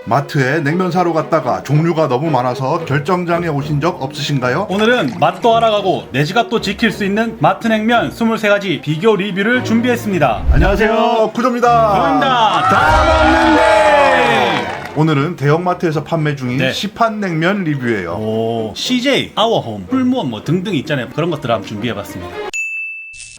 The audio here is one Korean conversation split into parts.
마트에 냉면 사러 갔다가 종류가 너무 많아서 결정장에 오신 적 없으신가요? 오늘은 맛도 알아가고 내 지갑도 지킬 수 있는 마트 냉면 23가지 비교 리뷰를 준비했습니다. 안녕하세요, 구조입니다. 반갑습니다. 다 먹는데! 오늘은 대형마트에서 판매 중인 네. 시판 냉면 리뷰예요. 오, CJ, 아워홈, 풀무원 뭐 등등 있잖아요. 그런 것들을 한번 준비해봤습니다.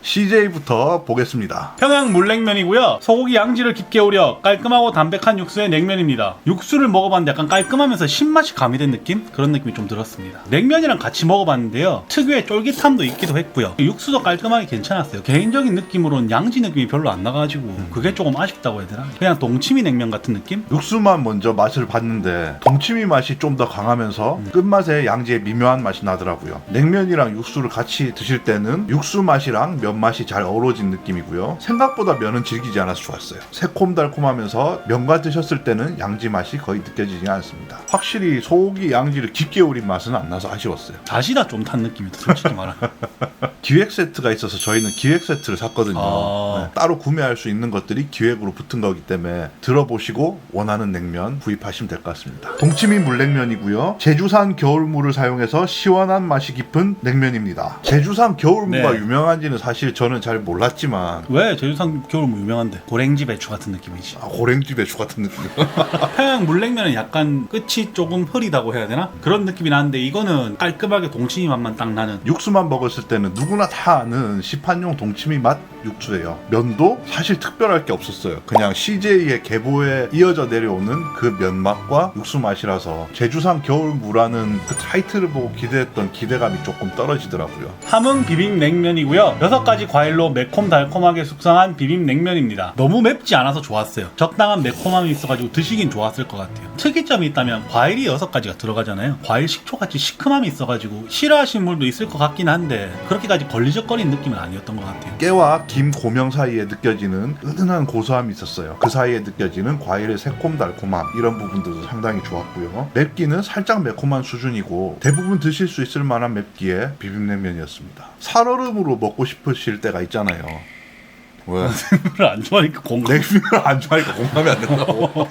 CJ부터 보겠습니다. 평양 물냉면이고요. 소고기 양지를 깊게 우려 깔끔하고 담백한 육수의 냉면입니다. 육수를 먹어봤는데 약간 깔끔하면서 신맛이 가미된 느낌? 그런 느낌이 좀 들었습니다. 냉면이랑 같이 먹어봤는데요. 특유의 쫄깃함도 있기도 했고요. 육수도 깔끔하게 괜찮았어요. 개인적인 느낌으로는 양지 느낌이 별로 안 나가지고 그게 조금 아쉽다고 해야 되나? 그냥 동치미 냉면 같은 느낌? 육수만 먼저 맛을 봤는데 동치미 맛이 좀 더 강하면서 끝맛에 양지의 미묘한 맛이 나더라고요. 냉면이랑 육수를 같이 드실 때는 육수 맛이랑 면 맛이 잘 어우러진 느낌이고요. 생각보다 면은 질기지 않아서 좋았어요. 새콤달콤하면서 면과 드셨을 때는 양지 맛이 거의 느껴지지 않습니다. 확실히 소고기 양지를 깊게 우린 맛은 안 나서 아쉬웠어요. 다시다 좀 탄 느낌이다, 솔직히 말하면. 기획 세트가 있어서 저희는 기획 세트를 샀거든요. 아. 네, 따로 구매할 수 있는 것들이 기획으로 붙은 거기 때문에 들어보시고 원하는 냉면 구입하시면 될 것 같습니다. 동치미 물냉면이고요. 제주산 겨울무를 사용해서 시원한 맛이 깊은 냉면입니다. 제주산 겨울무가 네. 유명한지는 사실 저는 잘 몰랐지만 왜? 제주산 겨울무 유명한데 고랭지 배추 같은 느낌이지. 고랭지 배추 같은 느낌. 평양 물냉면은 약간 끝이 조금 흐리다고 해야 되나? 그런 느낌이 나는데 이거는 깔끔하게 동치미 맛만 딱 나는. 육수만 먹었을 때는 누구나 다 아는 시판용 동치미 맛 육수예요. 면도 사실 특별할 게 없었어요. 그냥 CJ의 계보에 이어져 내려오는 그 면맛과 육수 맛이라서 제주산 겨울무라는 그 타이틀을 보고 기대했던 기대감이 조금 떨어지더라고요. 함흥 비빔냉면이고요. 6가지 과일로 매콤달콤하게 숙성한 비빔냉면입니다. 너무 맵지 않아서 좋았어요. 적당한 매콤함이 있어가지고 드시긴 좋았을 것 같아요. 특이점이 있다면 과일이 6가지가 들어가잖아요. 과일 식초같이 시큼함이 있어가지고 싫어하시는 분도 있을 것 같긴 한데 그렇게까지 걸리적거리는 느낌은 아니었던 것 같아요. 깨와 김 고명 사이에 느껴지는 은은한 고소함이 있었어요. 그 사이에 느껴지는 과일의 새콤달콤함 이런 부분들도 상당히 좋았고요. 맵기는 살짝 매콤한 수준이고 대부분 드실 수 있을 만한 맵기의 비빔냉면이었습니다. 살얼음으로 먹고 싶으실 때가 있잖아요. 왜? 냉면을 안 좋아하니까 공감. 냉면을 안 좋아하니까 공감이 안 된다고.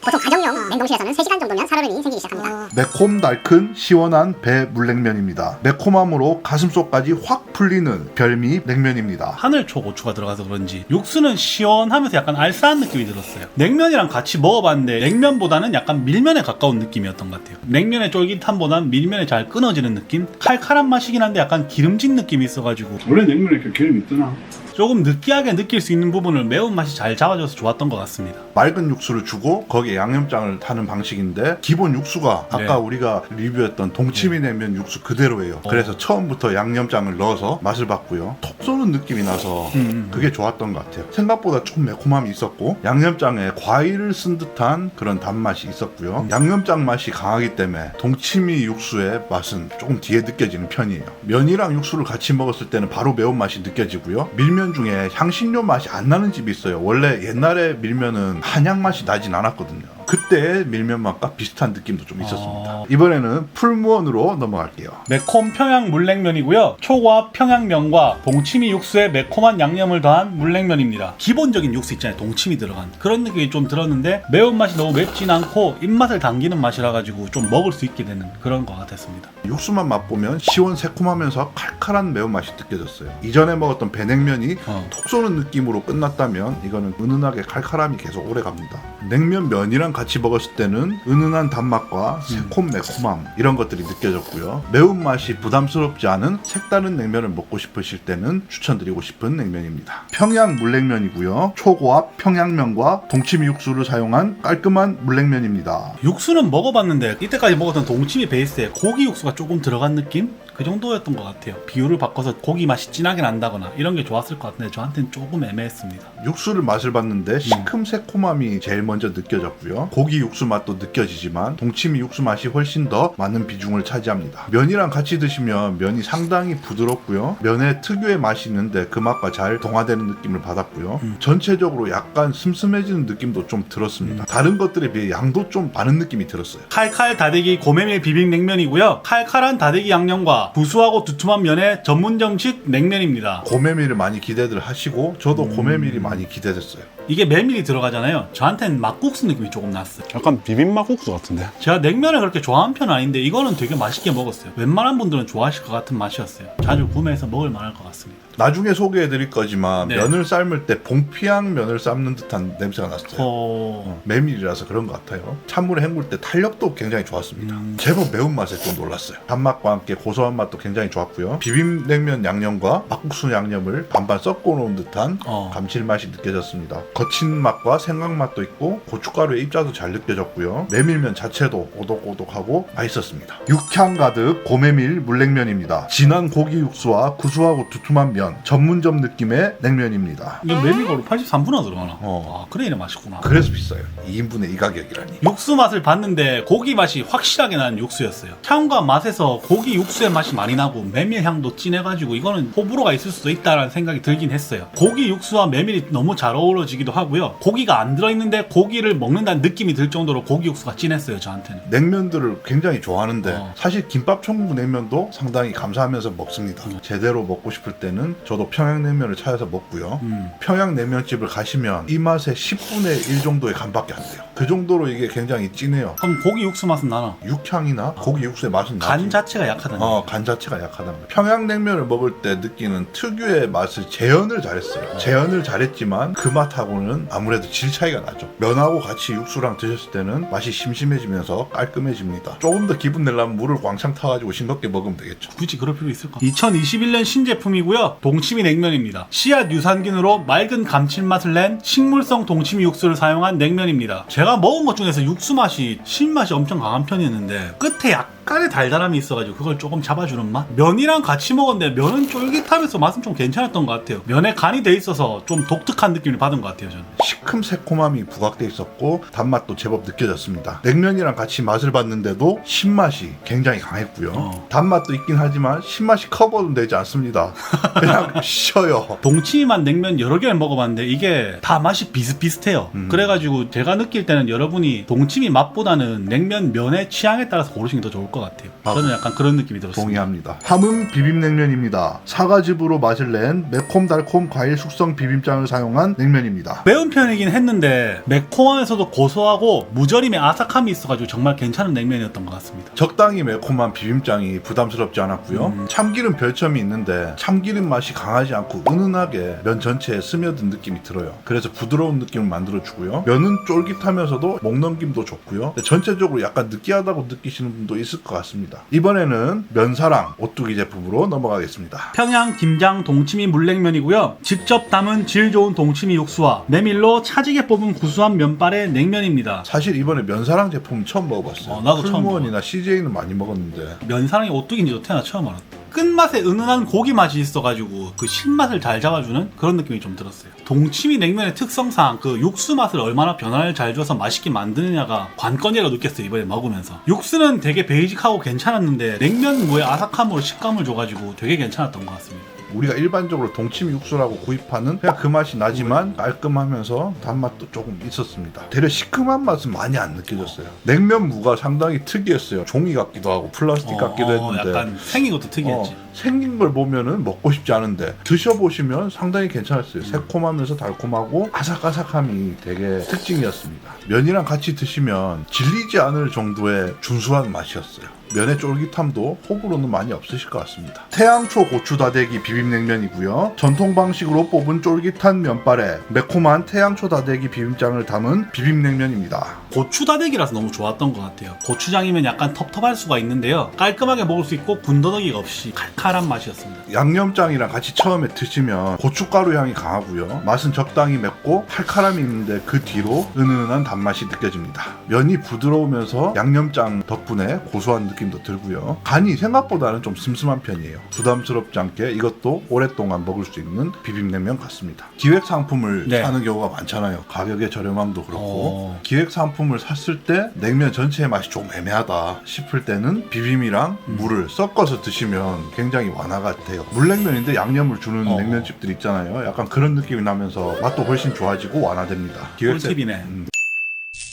보통 가정용 냉동실에서는 3시간 정도면 살얼음이 생기기 시작합니다. 매콤달큰 시원한 배 물냉면입니다. 매콤함으로 가슴속까지 확 풀리는 별미 냉면입니다. 하늘초 고추가 들어가서 그런지 육수는 시원하면서 약간 알싸한 느낌이 들었어요. 냉면이랑 같이 먹어봤는데 냉면보다는 약간 밀면에 가까운 느낌이었던 것 같아요. 냉면의 쫄깃함보다는 밀면에 잘 끊어지는 느낌? 칼칼한 맛이긴 한데 약간 기름진 느낌이 있어가지고 원래 냉면에 이렇게 기름이 있더나. 조금 느끼하게 느낄 수 있는 부분을 매운맛이 잘 잡아줘서 좋았던 것 같습니다. 맑은 육수를 주고 거기에 양념장을 타는 방식인데 기본 육수가 아까 네. 우리가 리뷰했던 동치미 냉면 육수 그대로예요. 그래서 처음부터 양념장을 넣어서 맛을 봤고요. 톡 쏘는 느낌이 나서 그게 좋았던 것 같아요. 생각보다 좀 매콤함이 있었고 양념장에 과일을 쓴 듯한 그런 단맛이 있었고요. 양념장 맛이 강하기 때문에 동치미 육수의 맛은 조금 뒤에 느껴지는 편이에요. 면이랑 육수를 같이 먹었을 때는 바로 매운맛이 느껴지고요. 밀면 중에 향신료 맛이 안 나는 집이 있어요. 원래 옛날에 밀면은 한약 맛이 나진 않았거든요. 그때 밀면 맛과 비슷한 느낌도 좀 있었습니다. 이번에는 풀무원으로 넘어갈게요. 매콤 평양 물냉면이고요. 초과 평양면과 동치미 육수에 매콤한 양념을 더한 물냉면입니다. 기본적인 육수 있잖아요. 동치미 들어간 그런 느낌이 좀 들었는데 매운맛이 너무 맵진 않고 입맛을 당기는 맛이라 가지고 좀 먹을 수 있게 되는 그런 것 같았습니다. 육수만 맛보면 시원 새콤하면서 칼칼한 매운맛이 느껴졌어요. 이전에 먹었던 배냉면이 톡 쏘는 느낌으로 끝났다면 이거는 은은하게 칼칼함이 계속 오래 갑니다. 냉면 면이랑 같이 먹었을 때는 은은한 단맛과 새콤 매콤함 이런 것들이 느껴졌고요. 매운맛이 부담스럽지 않은 색다른 냉면을 먹고 싶으실 때는 추천드리고 싶은 냉면입니다. 평양 물냉면이고요. 초고압 평양면과 동치미 육수를 사용한 깔끔한 물냉면입니다. 육수는 먹어봤는데 이때까지 먹었던 동치미 베이스에 고기 육수가 조금 들어간 느낌? 그 정도였던 것 같아요. 비율을 바꿔서 고기 맛이 진하게 난다거나 이런 게 좋았을 것 같은데 저한테는 조금 애매했습니다. 육수를 맛을 봤는데 시큼 새콤함이 제일 먼저 느껴졌고요. 고기 육수 맛도 느껴지지만 동치미 육수 맛이 훨씬 더 많은 비중을 차지합니다. 면이랑 같이 드시면 면이 상당히 부드럽고요. 면에 특유의 맛이 있는데 그 맛과 잘 동화되는 느낌을 받았고요. 전체적으로 약간 슴슴해지는 느낌도 좀 들었습니다. 다른 것들에 비해 양도 좀 많은 느낌이 들었어요. 칼칼 다대기 고메밀 비빔냉면이고요. 칼칼한 다대기 양념과 구수하고 두툼한 면의 전문점식 냉면입니다. 고메밀을 많이 기대들 하시고 저도 고메밀이 많이 기대됐어요. 이게 메밀이 들어가잖아요. 저한테는 막국수 느낌이 조금 났어요. 약간 비빔막국수 같은데. 제가 냉면을 그렇게 좋아하는 편은 아닌데 이거는 되게 맛있게 먹었어요. 웬만한 분들은 좋아하실 것 같은 맛이었어요. 자주 구매해서 먹을 만할 것 같습니다. 나중에 소개해드릴 거지만 네. 면을 삶을 때 봉피향 면을 삶는 듯한 냄새가 났어요. 메밀이라서 그런 것 같아요. 찬물에 헹굴 때 탄력도 굉장히 좋았습니다. 제법 매운맛에 좀 놀랐어요. 단맛과 함께 고소한 맛도 굉장히 좋았고요. 비빔냉면 양념과 막국수 양념을 반반 섞어 놓은 듯한 감칠맛이 느껴졌습니다. 거친 맛과 생강맛도 있고 고춧가루의 입자도 잘 느껴졌고요. 메밀면 자체도 오독오독하고 맛있었습니다. 육향 가득 고메밀 물냉면입니다. 진한 고기 육수와 구수하고 두툼한 면, 전문점 느낌의 냉면입니다. 이거 메밀가루 83분화 들어가나? 어. 아, 그래 이래 맛있구나. 그래서 비싸요. 2인분에 이 가격이라니. 육수 맛을 봤는데 고기 맛이 확실하게 나는 육수였어요. 향과 맛에서 고기 육수의 맛이 많이 나고 메밀 향도 진해가지고 이거는 호불호가 있을 수도 있다라는 생각이 들긴 했어요. 고기 육수와 메밀이 너무 잘 어우러지기도 하고요. 고기가 안 들어있는데 고기를 먹는다는 느낌이 들 정도로 고기 육수가 진했어요, 저한테는. 냉면들을 굉장히 좋아하는데 사실 김밥 천국 냉면도 상당히 감사하면서 먹습니다. 음. 제대로 먹고 싶을 때는 저도 평양냉면을 찾아서 먹고요. 평양냉면집을 가시면 이 맛의 10분의 1 정도의 간밖에 안 돼요. 그 정도로 이게 굉장히 진해요. 그럼 고기 육수 맛은 나나? 육향이나 고기 육수의 맛은 나지. 간 자체가 약하다는 거예요. 간 자체가 약하다는 거예요. 평양냉면을 먹을 때 느끼는 특유의 맛을 재현을 잘했어요. 재현을 잘했지만 그 맛하고는 아무래도 질 차이가 나죠. 면하고 같이 육수랑 드셨을 때는 맛이 심심해지면서 깔끔해집니다. 조금 더 기분 내려면 물을 광창 타가지고 싱겁게 먹으면 되겠죠. 굳이 그럴 필요 있을까? 2021년 신제품이고요. 동치미 냉면입니다. 씨앗 유산균으로 맑은 감칠맛을 낸 식물성 동치미 육수를 사용한 냉면입니다. 제가 먹은 것 중에서 육수 맛이 신맛이 엄청 강한 편이었는데 끝에 약간의 달달함이 있어가지고 그걸 조금 잡아주는 맛? 면이랑 같이 먹었는데 면은 쫄깃하면서 맛은 좀 괜찮았던 것 같아요. 면에 간이 돼 있어서 좀 독특한 느낌을 받은 것 같아요, 저는. 시큼 새콤함이 부각돼 있었고 단맛도 제법 느껴졌습니다. 냉면이랑 같이 맛을 봤는데도 신맛이 굉장히 강했고요. 단맛도 있긴 하지만 신맛이 커버는 되지 않습니다. 그냥 쉬어요. 동치미만 냉면 여러 개를 먹어봤는데 이게 다 맛이 비슷비슷해요. 그래가지고 제가 느낄 때는 여러분이 동치미 맛보다는 냉면 면의 취향에 따라서 고르시는 게 더 좋을 것 같아요. 저는 약간 그런 느낌이 들었습니다. 동의합니다. 함흥 비빔냉면입니다. 사과즙으로 맛을 낸 매콤달콤 과일 숙성 비빔장을 사용한 냉면입니다. 매운 편이긴 했는데 매콤하면서도 고소하고 무절임의 아삭함이 있어가지고 정말 괜찮은 냉면이었던 것 같습니다. 적당히 매콤한 비빔장이 부담스럽지 않았고요. 참기름 별점이 있는데 참기름 맛이 강하지 않고 은은하게 면 전체에 스며든 느낌이 들어요. 그래서 부드러운 느낌을 만들어주고요. 면은 쫄깃하면서도 목넘김도 좋고요. 전체적으로 약간 느끼하다고 느끼시는 분도 있을 것 같습니다. 이번에는 면사랑 오뚜기 제품으로 넘어가겠습니다. 평양 김장 동치미 물냉면이고요. 직접 담은 질 좋은 동치미 육수와 메밀로 차지게 뽑은 구수한 면발의 냉면입니다. 사실 이번에 면사랑 제품 처음 먹어봤어요. 나도 처음 풀무원이나 CJ는 많이 먹었는데 면사랑이 오뚜기인지도 태어나 처음 알았다. 끝맛에 은은한 고기 맛이 있어가지고 그 신맛을 잘 잡아주는 그런 느낌이 좀 들었어요. 동치미 냉면의 특성상 그 육수 맛을 얼마나 변화를 잘 줘서 맛있게 만드느냐가 관건이라고 느꼈어요, 이번에 먹으면서. 육수는 되게 베이직하고 괜찮았는데 냉면 무의 아삭함으로 식감을 줘가지고 되게 괜찮았던 것 같습니다. 우리가 일반적으로 동치미 육수라고 구입하는 그냥 그 맛이 나지만 깔끔하면서 단맛도 조금 있었습니다. 되려 시큼한 맛은 많이 안 느껴졌어요. 냉면 무가 상당히 특이했어요. 종이 같기도 하고 플라스틱 같기도 했는데 약간 생긴 것도 특이했지. 생긴 걸 보면은 먹고 싶지 않은데 드셔보시면 상당히 괜찮았어요. 새콤하면서 달콤하고 아삭아삭함이 되게 특징이었습니다. 면이랑 같이 드시면 질리지 않을 정도의 준수한 맛이었어요. 면의 쫄깃함도 호불호는 많이 없으실 것 같습니다. 태양초 고추 다대기 비빔냉면이고요. 전통 방식으로 뽑은 쫄깃한 면발에 매콤한 태양초 다대기 비빔장을 담은 비빔냉면입니다. 고추 다대기라서 너무 좋았던 것 같아요. 고추장이면 약간 텁텁할 수가 있는데요. 깔끔하게 먹을 수 있고 군더더기가 없이 칼칼한 맛이었습니다. 양념장이랑 같이 처음에 드시면 고춧가루 향이 강하고요. 맛은 적당히 맵고 칼칼함이 있는데 그 뒤로 은은한 단맛이 느껴집니다. 면이 부드러우면서 양념장 덕분에 고소한 느낌도 들고요. 간이 생각보다는 좀 슴슴한 편이에요. 부담스럽지 않게 이것도 오랫동안 먹을 수 있는 비빔냉면 같습니다. 기획 상품을 사는 경우가 많잖아요. 가격의 저렴함도 그렇고 기획 상품을 샀을 때 냉면 전체의 맛이 좀 애매하다 싶을 때는 비빔이랑 물을 섞어서 드시면 굉장히 완화가 돼요. 물냉면인데 양념을 주는 냉면집들 있잖아요. 약간 그런 느낌이 나면서 맛도 훨씬 좋아지고 완화됩니다. 꿀팁이네.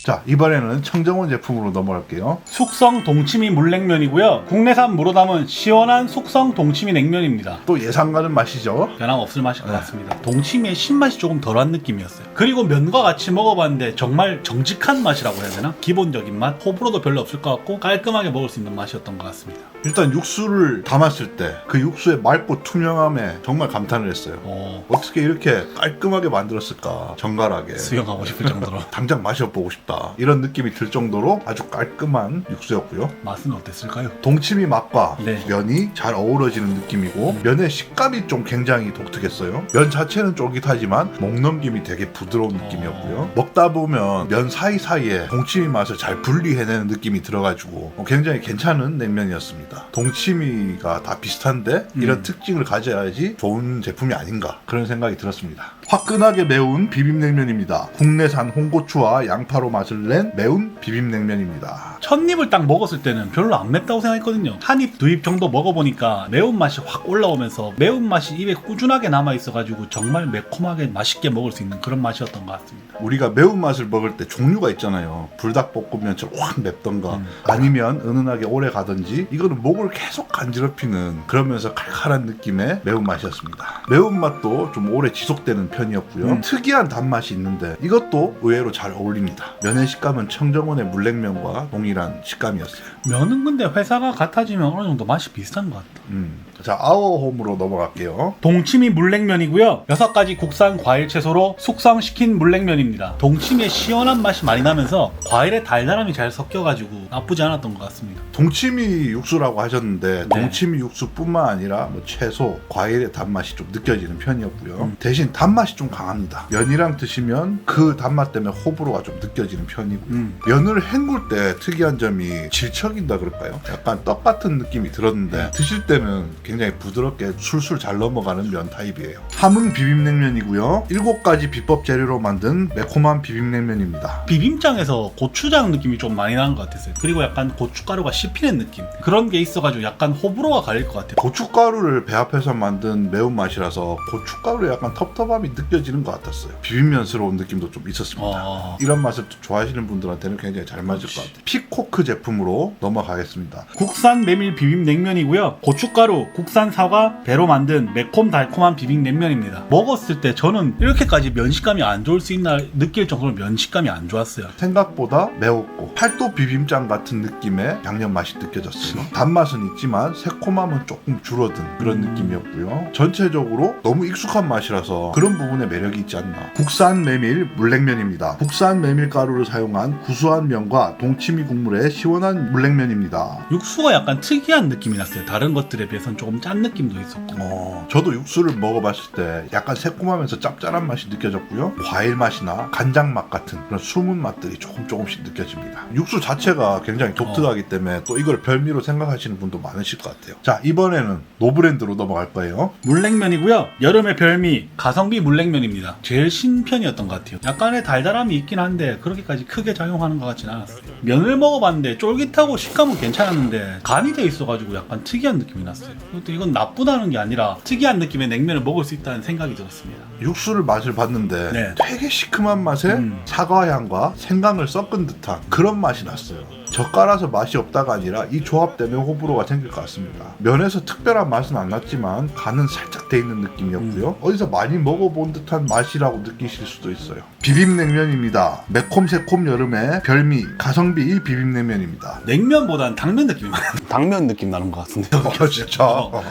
자, 이번에는 청정원 제품으로 넘어갈게요. 숙성 동치미 물냉면이고요. 국내산 무로 담은 시원한 숙성 동치미 냉면입니다. 또 예상 가는 맛이죠. 변함없을 맛일 것 같습니다. 동치미의 신맛이 조금 덜한 느낌이었어요. 그리고 면과 같이 먹어봤는데 정말 정직한 맛이라고 해야 되나? 기본적인 맛, 호불호도 별로 없을 것 같고 깔끔하게 먹을 수 있는 맛이었던 것 같습니다. 일단 육수를 담았을 때 그 육수의 맑고 투명함에 정말 감탄을 했어요. 어떻게 이렇게 깔끔하게 만들었을까? 정갈하게. 수영하고 싶을 정도로. 당장 마셔보고 싶다. 이런 느낌이 들 정도로 아주 깔끔한 육수였고요. 맛은 어땠을까요? 동치미 맛과 네. 면이 잘 어우러지는 느낌이고 면의 식감이 좀 굉장히 독특했어요. 면 자체는 쫄깃하지만 목 넘김이 되게 부드러운 느낌이었고요. 먹다 보면 면 사이사이에 동치미 맛을 잘 분리해내는 느낌이 들어가지고 굉장히 괜찮은 냉면이었습니다. 동치미가 다 비슷한데 이런 특징을 가져야지 좋은 제품이 아닌가 그런 생각이 들었습니다. 화끈하게 매운 비빔냉면입니다. 국내산 홍고추와 양파로 맛을 낸 매운 비빔냉면입니다. 첫 입을 딱 먹었을 때는 별로 안 맵다고 생각했거든요. 한 입, 두 입 정도 먹어보니까 매운맛이 확 올라오면서 매운맛이 입에 꾸준하게 남아있어가지고 정말 매콤하게 맛있게 먹을 수 있는 그런 맛이었던 것 같습니다. 우리가 매운맛을 먹을 때 종류가 있잖아요. 불닭볶음면처럼 확 맵던가 아니면 은은하게 오래 가든지 이거는 목을 계속 간지럽히는 그러면서 칼칼한 느낌의 매운맛이었습니다. 매운맛도 좀 오래 지속되는 편이었고요. 특이한 단맛이 있는데 이것도 의외로 잘 어울립니다. 면의 식감은 청정원의 물냉면과 동일한 식감이었어요. 면은 근데 회사가 같아지면 어느 정도 맛이 비슷한 것 같다. 자, 아워홈으로 넘어갈게요. 동치미 물냉면이고요. 6가지 국산 과일 채소로 숙성시킨 물냉면입니다. 동치미의 시원한 맛이 많이 나면서 과일의 달달함이 잘 섞여가지고 나쁘지 않았던 것 같습니다. 동치미 육수라고 하셨는데 네. 동치미 육수뿐만 아니라 뭐 채소, 과일의 단맛이 좀 느껴지는 편이었고요. 대신 단맛이 좀 강합니다. 면이랑 드시면 그 단맛 때문에 호불호가 좀 느껴지는 편이고요. 면을 헹굴 때 특이한 점이 질척인다 그럴까요? 약간 떡 같은 느낌이 들었는데 드실 때는 굉장히 부드럽게 술술 잘 넘어가는 면 타입이에요. 함흥 비빔냉면이고요. 7가지 비법 재료로 만든 매콤한 비빔냉면입니다. 비빔장에서 고추장 느낌이 좀 많이 나는 것 같았어요. 그리고 약간 고춧가루가 씹히는 느낌, 그런 게 있어가지고 약간 호불호가 갈릴 것 같아요. 고춧가루를 배합해서 만든 매운맛이라서 고춧가루에 약간 텁텁함이 느껴지는 것 같았어요. 비빔면스러운 느낌도 좀 있었습니다. 이런 맛을 좋아하시는 분들한테는 굉장히 잘 맞을 것 같아요. 피코크 제품으로 넘어가겠습니다. 국산 메밀 비빔냉면이고요. 고춧가루, 국산 사과, 배로 만든 매콤달콤한 비빔냉면입니다. 먹었을 때 저는 이렇게까지 면식감이 안 좋을 수 있나 느낄 정도로 면식감이 안 좋았어요. 생각보다 매웠고 팔도 비빔장 같은 느낌의 양념 맛이 느껴졌어요. 단맛은 있지만 새콤함은 조금 줄어든 그런 느낌이었고요. 전체적으로 너무 익숙한 맛이라서 그런 부분에 매력이 있지 않나. 국산 메밀 물냉면입니다. 국산 메밀가루를 사용한 구수한 면과 동치미 국물의 시원한 물냉면입니다. 육수가 약간 특이한 느낌이 났어요. 다른 것들에 비해서는 조금 짠 느낌도 있었고. 저도 육수를 먹어봤을 때 약간 새콤하면서 짭짤한 맛이 느껴졌고요. 과일 맛이나 간장 맛 같은 그런 숨은 맛들이 조금씩 느껴집니다. 육수 자체가 굉장히 독특하기 때문에 또 이걸 별미로 생각하시는 분도 많으실 것 같아요. 자, 이번에는 노브랜드로 넘어갈 거예요. 물냉면이고요. 여름의 별미 가성비 물냉면입니다. 제일 신편이었던 것 같아요. 약간의 달달함이 있긴 한데 그렇게까지 크게 작용하는 것 같진 않았어요. 면을 먹어봤는데 쫄깃하고 식감은 괜찮았는데 간이 돼 있어가지고 약간 특이한 느낌이 났어요. 또 이건 나쁘다는 게 아니라 특이한 느낌의 냉면을 먹을 수 있다는 생각이 들었습니다. 육수를 맛을 봤는데 네. 되게 시큼한 맛에 사과향과 생강을 섞은 듯한 그런 맛이 났어요. 젓갈아서 맛이 없다가 아니라 이 조합 때문에 호불호가 생길 것 같습니다. 면에서 특별한 맛은 안 났지만 간은 살짝 돼 있는 느낌이었고요. 어디서 많이 먹어본 듯한 맛이라고 느끼실 수도 있어요. 비빔냉면입니다. 매콤 새콤 여름의 별미 가성비 비빔냉면입니다. 냉면보다는 당면 느낌이 많아요. 당면 느낌 나는 것 같은데. 진짜.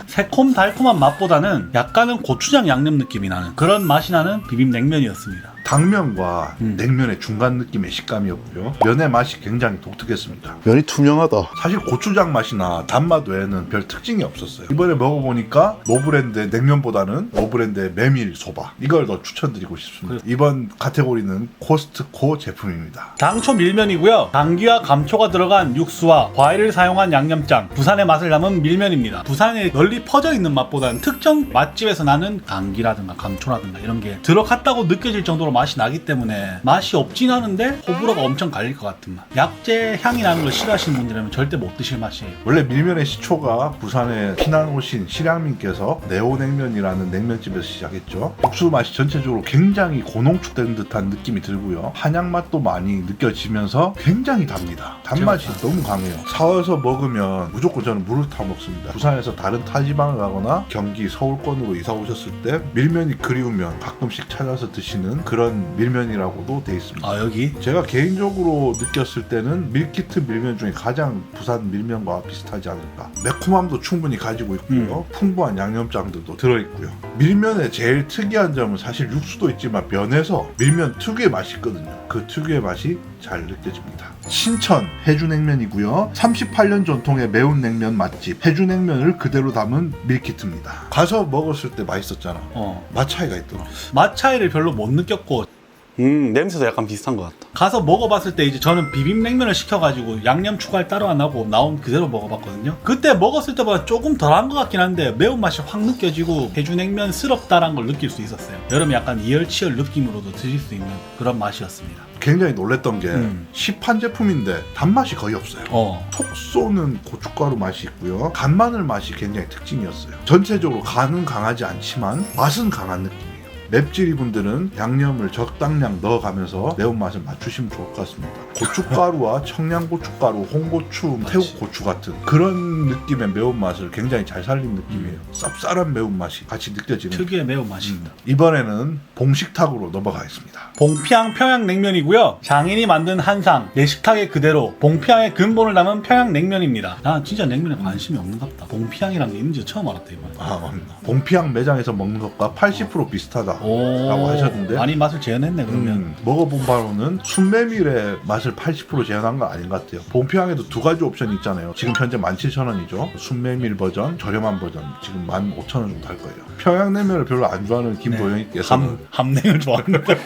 새콤 달콤한 맛보다는 약간은 고추장 양념 느낌이 나는 그런 맛이 나는 비빔냉면이었습니다. 당면과 냉면의 중간 느낌의 식감이었고요. 면의 맛이 굉장히 독특했습니다. 면이 투명하다. 사실 고추장 맛이나 단맛 외에는 별 특징이 없었어요. 이번에 먹어보니까 노브랜드의 냉면보다는 노브랜드의 메밀 소바 이걸 더 추천드리고 싶습니다. 이번 카테고리는 코스트코 제품입니다. 당초 밀면이고요. 당귀와 감초가 들어간 육수와 과일을 사용한 양념장, 부산의 맛을 담은 밀면입니다. 부산에 널리 퍼져 있는 맛보다는 특정 맛집에서 나는 당귀라든가 감초라든가 이런 게 들어갔다고 느껴질 정도로 정도로 맛이 나기 때문에 맛이 없진 않은데 호불호가 엄청 갈릴 것 같은 맛. 약재 향이 나는 걸 싫어하시는 분들이라면 절대 못 드실 맛이에요. 원래 밀면의 시초가 부산에 피난 오신 실향민께서 네오냉면이라는 냉면집에서 시작했죠. 육수 맛이 전체적으로 굉장히 고농축된 듯한 느낌이 들고요. 한약 맛도 많이 느껴지면서 굉장히 답니다. 단맛이 너무 강해요. 사와서 먹으면 무조건 저는 물을 타 먹습니다. 부산에서 다른 타지방을 가거나 경기 서울권으로 이사 오셨을 때 밀면이 그리우면 가끔씩 찾아서 드시는 그런 밀면이라고도 돼 있습니다. 아 여기? 제가 개인적으로 느꼈을 때는 밀키트 밀면 중에 가장 부산 밀면과 비슷하지 않을까. 매콤함도 충분히 가지고 있고요. 풍부한 양념장들도 들어있고요. 밀면의 제일 특이한 점은 사실 육수도 있지만 면에서 밀면 특유의 맛이 있거든요. 그 특유의 맛이 잘 느껴집니다. 신천 해주냉면이고요. 38년 전통의 매운 냉면 맛집 해주냉면을 그대로 담은 밀키트입니다. 가서 먹었을 때 맛있었잖아. 맛 차이가 있더라. 맛 차이를 별로 못 느꼈고 냄새도 약간 비슷한 것 같다. 가서 먹어봤을 때 이제 저는 비빔냉면을 시켜가지고 양념 추가를 따로 안 하고 나온 그대로 먹어봤거든요. 그때 먹었을 때보다 조금 덜한 것 같긴 한데 매운맛이 확 느껴지고 해주냉면스럽다라는 걸 느낄 수 있었어요. 여러분 약간 이열치열 느낌으로도 드실 수 있는 그런 맛이었습니다. 굉장히 놀랬던 게 시판 제품인데 단맛이 거의 없어요. 톡 쏘는 고춧가루 맛이 있고요. 간마늘 맛이 굉장히 특징이었어요. 전체적으로 간은 강하지 않지만 맛은 강한 느낌이에요. 맵찔이 분들은 양념을 적당량 넣어가면서 매운맛을 맞추시면 좋을 것 같습니다. 고춧가루와 청양고춧가루, 홍고추, 태국고추 같은 그런 느낌의 매운맛을 굉장히 잘 살린 느낌이에요. 쌉쌀한 매운맛이 같이 느껴지는 특유의 매운맛이 있다. 이번에는 봉식탁으로 넘어가겠습니다. 봉피항 평양냉면이고요. 장인이 만든 한상, 내 식탁의 그대로 봉피항의 근본을 담은 평양냉면입니다. 난 진짜 냉면에 관심이 없는갑다. 봉피항이란 게 있는지 처음 알았다 이번에. 아, 맞나. 봉피항 매장에서 먹는 것과 80% 비슷하다 라고 하셨는데 많이 맛을 재현했네 그러면. 먹어본 바로는 순메밀의 맛을 80% 재현한 건 아닌 것 같아요. 봉피항에도 두 가지 옵션이 있잖아요. 지금 현재 17,000원이죠. 순메밀 버전, 저렴한 버전 지금 15,000원 정도 할 거예요. 평양냉면을 별로 안 좋아하는 김도영님께서는 함냉을 좋아하는데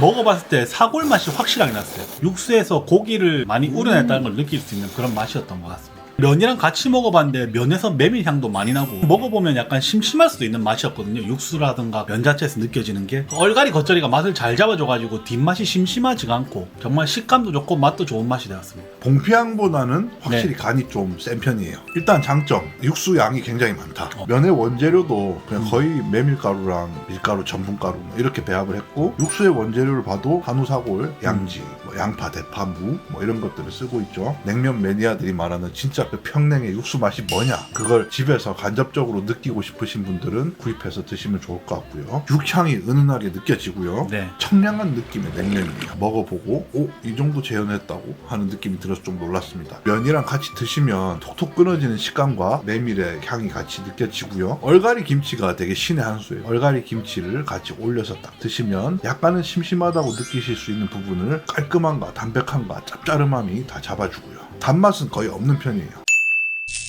먹어봤을 때 사골 맛이 확실하게 났어요. 육수에서 고기를 많이 우려냈다는 걸 느낄 수 있는 그런 맛이었던 것 같습니다. 면이랑 같이 먹어봤는데 면에서 메밀 향도 많이 나고 먹어보면 약간 심심할 수도 있는 맛이었거든요. 육수라든가 면 자체에서 느껴지는 게 얼갈이 겉절이가 맛을 잘 잡아줘가지고 뒷맛이 심심하지가 않고 정말 식감도 좋고 맛도 좋은 맛이 되었습니다. 봉피항보다는 확실히 간이 좀 센 편이에요. 일단 장점, 육수 양이 굉장히 많다. 면의 원재료도 그냥 거의 메밀가루랑 밀가루, 전분가루 이렇게 배합을 했고 육수의 원재료를 봐도 한우, 사골, 양지, 양파, 대파, 무 이런 것들을 쓰고 있죠. 냉면 매니아들이 말하는 진짜 그 평냉의 육수 맛이 뭐냐, 그걸 집에서 간접적으로 느끼고 싶으신 분들은 구입해서 드시면 좋을 것 같고요. 육향이 은은하게 느껴지고요. 청량한 느낌의 냉면이에요. 먹어보고 이 정도 재현했다고 하는 느낌이 들어서 좀 놀랐습니다. 면이랑 같이 드시면 톡톡 끊어지는 식감과 메밀의 향이 같이 느껴지고요. 얼갈이 김치가 되게 신의 한 수예요. 얼갈이 김치를 같이 올려서 딱 드시면 약간은 심심하다고 느끼실 수 있는 부분을 깔끔함과 담백함과 짭짤음함이 다 잡아주고요. 단맛은 거의 없는 편이에요.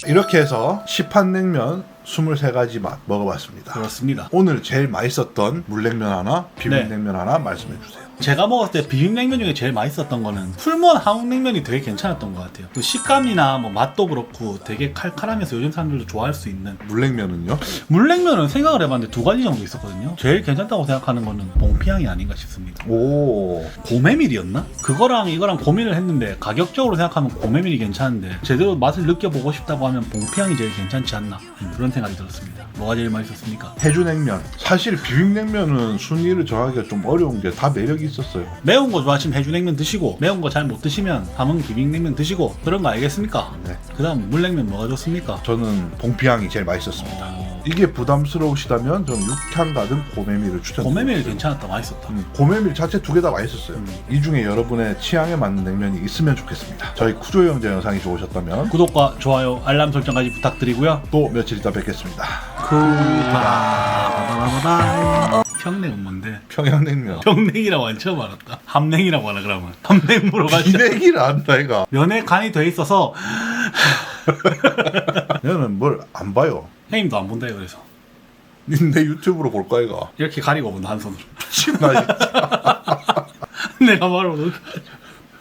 이렇게 해서 시판냉면 23가지 맛 먹어봤습니다. 그렇습니다. 오늘 제일 맛있었던 물냉면 하나, 비빔냉면 하나 말씀해주세요. 제가 먹었을 때 비빔냉면 중에 제일 맛있었던 거는 풀무원 한국냉면이 되게 괜찮았던 것 같아요. 그 식감이나 맛도 그렇고 되게 칼칼하면서 요즘 사람들도 좋아할 수 있는. 물냉면은요? 물냉면은 생각을 해봤는데 두 가지 정도 있었거든요. 제일 괜찮다고 생각하는 거는 봉피향이 아닌가 싶습니다. 오, 고메밀이었나? 그거랑 이거랑 고민을 했는데 가격적으로 생각하면 고메밀이 괜찮은데 제대로 맛을 느껴보고 싶다고 하면 봉피향이 제일 괜찮지 않나 그런 생각이 들었습니다. 뭐가 제일 맛있었습니까? 해주냉면. 사실 비빔냉면은 순위를 정하기가 좀 어려운 게 다 매력이 있었어요. 매운 거 좋아하시면 해주냉면 드시고 매운 거 잘 못 드시면 담은 비빔냉면 드시고 그런 거 알겠습니까? 네. 그 다음 물냉면 뭐가 좋습니까? 저는 봉피향이 제일 맛있었습니다. 이게 부담스러우시다면 저는 육향 가득 고메밀을 추천드립니다. 고메밀 괜찮았다. 맛있었다. 고메밀 자체 두 개 다 맛있었어요. 이 중에 여러분의 취향에 맞는 냉면이 있으면 좋겠습니다. 저희 쿠조 형제 영상이 좋으셨다면 구독과 좋아요 알람 설정까지 부탁드리고요. 또 며칠 있다 뵙겠습니다. 평냉은 뭔데? 평양냉면. 평냉이라고 안 처음 알았다. 함냉이라고 하나 그러면. 함냉 물어가지고 비냉이를 안다 이가. 면에 간이 돼 있어서 얘는 뭘 안 봐요. 형님도 안 본다 그래서 내 유튜브로 볼 거야 이가. 이렇게 가리고 본다 한 손으로. 미친나 진짜. 내가 바로